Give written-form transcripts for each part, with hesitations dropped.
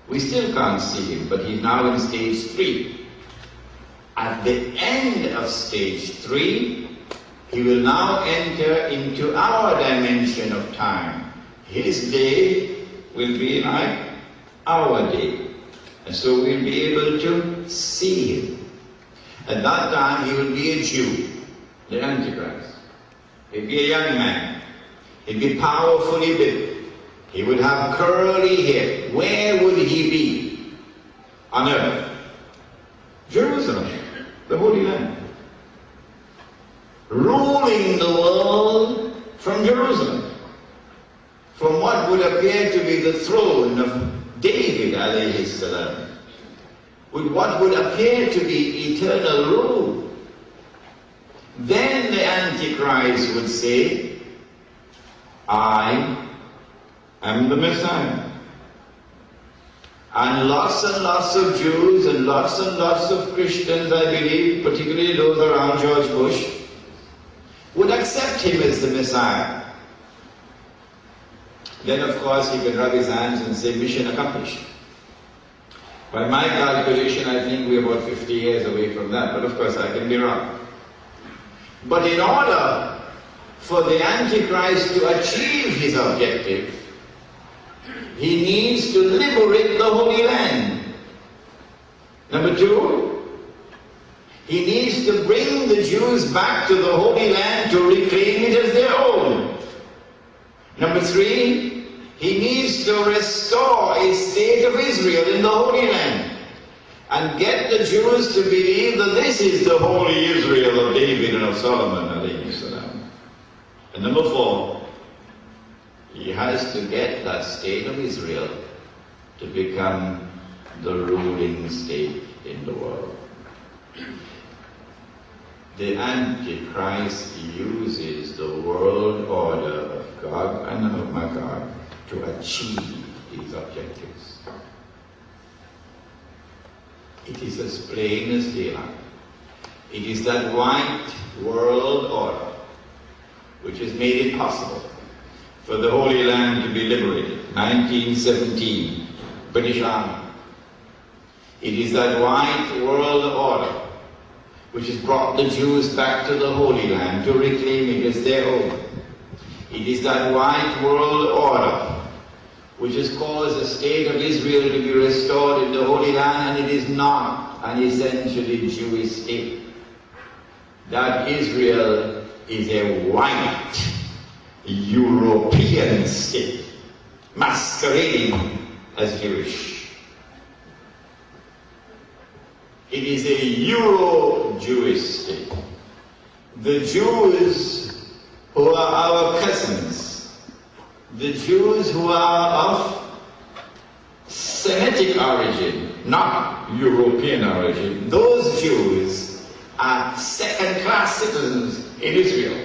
We still can't see him, but he's now in stage 3. At the end of stage 3, he will now enter into our dimension of time. His day will be like our day. And so we'll be able to see him. At that time, he will be a Jew, the Antichrist. He'd be a young man. He'd be powerfully built. He would have curly hair. Where would he be on earth? Jerusalem, the Holy Land. Ruling the world from Jerusalem, from what would appear to be the throne of David, alayhi salam, with what would appear to be eternal rule. Then the Antichrist would say, I am the Messiah. And lots of Jews and lots of Christians, I believe, particularly those around George Bush, would accept him as the Messiah. Then of course he can rub his hands and say, mission accomplished. By my calculation, I think we're about 50 years away from that, but of course I can be wrong. But in order for the Antichrist to achieve his objective, he needs to liberate the Holy Land. Number 2, he needs to bring the Jews back to the Holy Land to reclaim it as their own. Number 3, he needs to restore a state of Israel in the Holy Land and get the Jews to believe that this is the holy Israel of David and of Solomon, alayhi salam. And number 4, he has to get that state of Israel to become the ruling state in the world. The Antichrist uses the world order of Gog and Magog to achieve these objectives. It is as plain as daylight. It is that white world order which has made it possible for the Holy Land to be liberated. 1917, British Army. It is that white world order which has brought the Jews back to the Holy Land to reclaim it as their own. It is that white world order which has caused the state of Israel to be restored in the Holy Land, and it is not an essentially Jewish state. That Israel is a white European state, masquerading as Jewish. It is a Euro-Jewish state. The Jews who are our cousins, the Jews who are of Semitic origin, not European origin, those Jews are second-class citizens in Israel.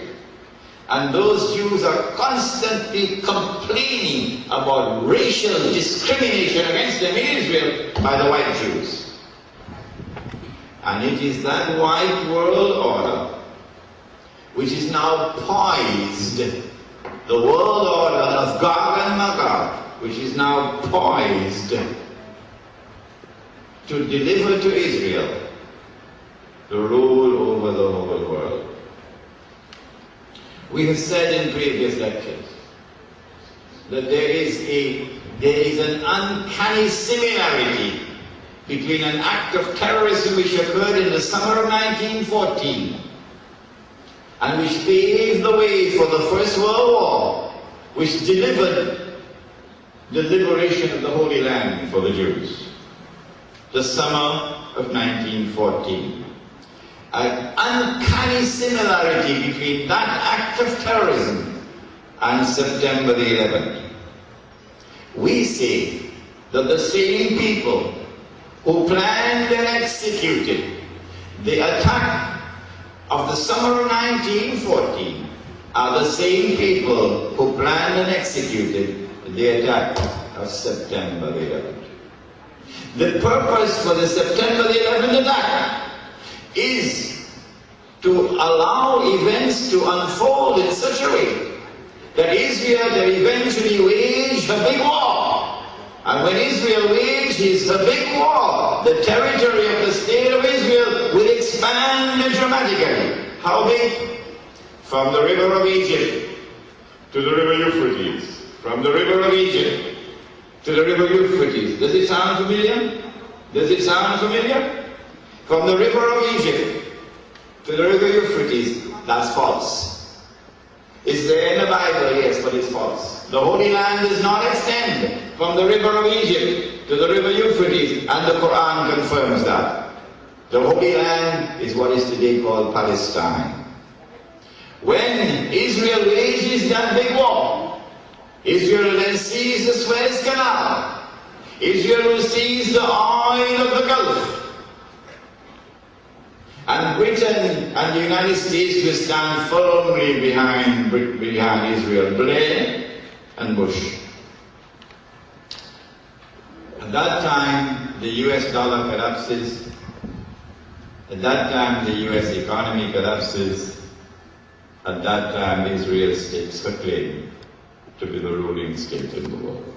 And those Jews are constantly complaining about racial discrimination against them in Israel by the white Jews. And it is that white world order which is now poised, the world order of Gog and Magog, which is now poised to deliver to Israel the rule over the whole world. We have said in previous lectures that there is an uncanny similarity between an act of terrorism which occurred in the summer of 1914 and which paved the way for the First World War, which delivered the liberation of the Holy Land for the Jews. The summer of 1914. An uncanny similarity between that act of terrorism and September the 11th. We say that the same people who planned and executed the attack of the summer of 1914 are the same people who planned and executed the attack of September the 11th. The purpose for the September the 11th attack is to allow events to unfold in such a way that Israel can eventually wage a big war And when Israel wages a big war, the territory of the state of Israel will expand dramatically. How big? From the river of Egypt to the river Euphrates. From the river of Egypt to the river Euphrates. Does it sound familiar? Does it sound familiar? From the river of Egypt to the river Euphrates. That's false. Is there in the Bible? Yes, but it's false. The Holy Land does not extend from the river of Egypt to the river Euphrates, and the Quran confirms that. The Holy Land is what is today called Palestine. When Israel wages that big war, Israel then sees the Suez Canal. Israel will seize the oil of the Gulf. And Britain and the United States will stand firmly behind Israel, Blair and Bush. At that time, the US dollar collapses. At that time, the US economy collapses. At that time, Israel stakes her claim to be the ruling state in the world.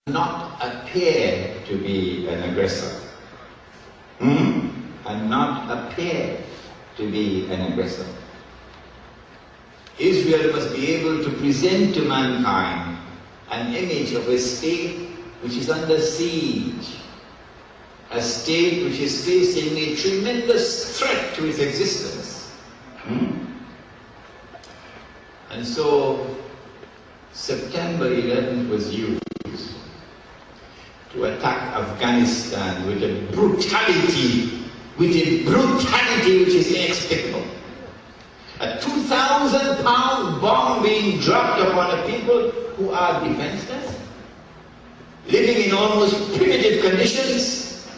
Not appear to be an aggressor. And not appear to be an aggressor. Israel must be able to present to mankind an image of a state which is under siege, a state which is facing a tremendous threat to its existence. And so September 11th was used to attack Afghanistan with a brutality which is inexplicable. A 2,000-pound bomb being dropped upon a people who are defenseless, living in almost primitive conditions,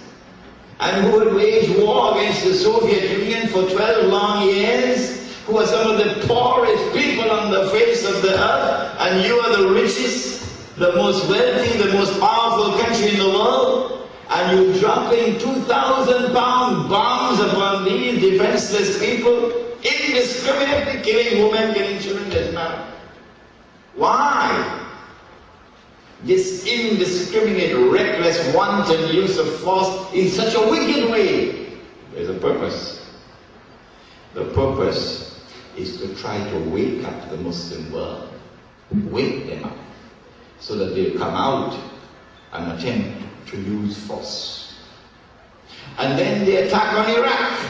and who had waged war against the Soviet Union for 12 long years, who are some of the poorest people on the face of the earth, and you are the richest, the most wealthy, the most powerful country in the world, and you're dropping 2,000-pound bombs upon these defenseless people, indiscriminately killing women, killing children, doesn't matter. Why? This indiscriminate, reckless, wanton use of force in such a wicked way. There's a purpose. The purpose is to try to wake up the Muslim world. Wake them up so that they'll come out and attempt to use force. And then the attack on Iraq.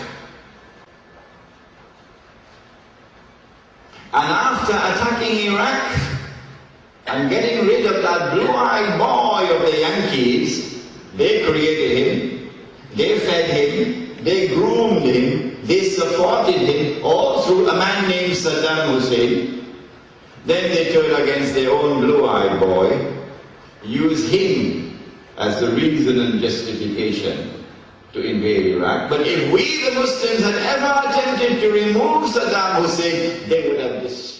And after attacking Iraq and getting rid of that blue-eyed boy of the Yankees, they created him, they fed him, they groomed him, they supported him, all through a man named Saddam Hussein. Then they turned against their own blue-eyed boy, used him as the reason and justification to invade Iraq. But if we, the Muslims, had ever attempted to remove Saddam Hussein, they would have destroyed